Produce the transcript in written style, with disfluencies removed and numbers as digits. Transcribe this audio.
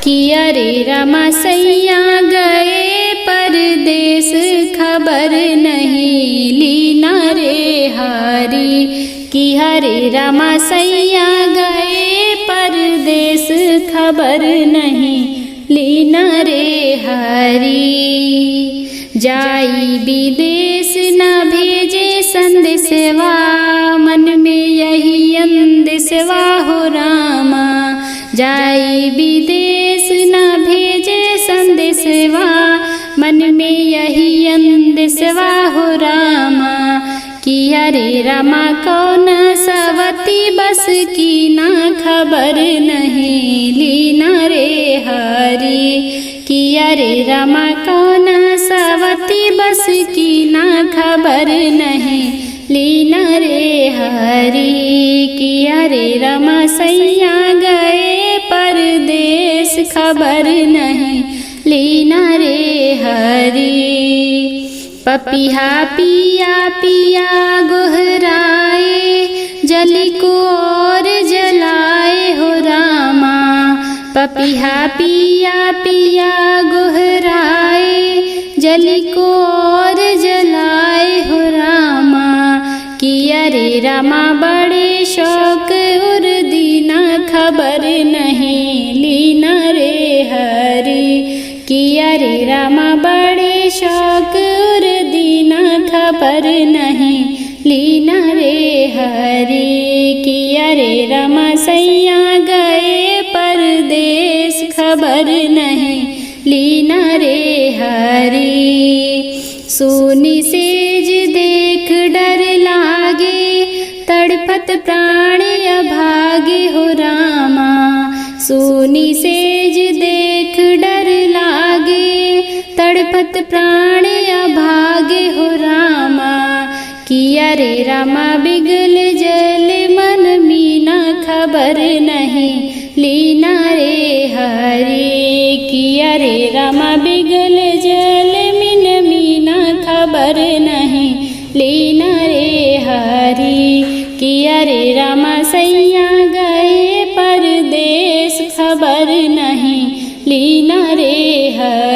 किया रे रामा सैया गए परदेस, खबर नहीं लीना रे हरी। किया रे रामा सैया गए परदेस, खबर नहीं लीना रे हरी। जाई विदेश न भेजे संदेशवा, मन में यही अंदेशवा हो रामा। जाई विदेश न भेजे संदेशवा, मन में यही अंदेशवा हो रामा। किया रे रामा कौन सवती बस की ना, खबर नहीं लीना रे हरी। किया रे रामा कौन सवती बस की ना, खबर नहीं लीना रे हरी। किया रे रामा सैया गए परदेस, खबर नहीं लीना रे हरी। पपिहा पिया पिया गोहराए, जली को और जलाए हो रामा। पपिहा पिया पिया गोहराए, जली को और जलाए हो रामा। किया रे रामा बड़े शौक उर दीना, खबर नहीं लीना रे हरी। किया रे रामा बड़े शौक उर दीना, खबर नहीं लीना रे हरी। किया रे रामा सैया गए परदेस, खबर नहीं लीना रे हरी। सोनी सेज देख डर लागे, तड़पत प्राण अभागे हो रामा। सोनी सेज देख डर लागे, तड़पत प्राण अभागे हो रामा। किया रे रामा बिगल जल मन मीना, खबर नहीं लीना रे हरी। किया रे रामा बिगल जल मन मीना, खबर नहीं लीना रे हरी। किया रे रामा सैया गए परदेस, खबर नहीं लीना रे हरी।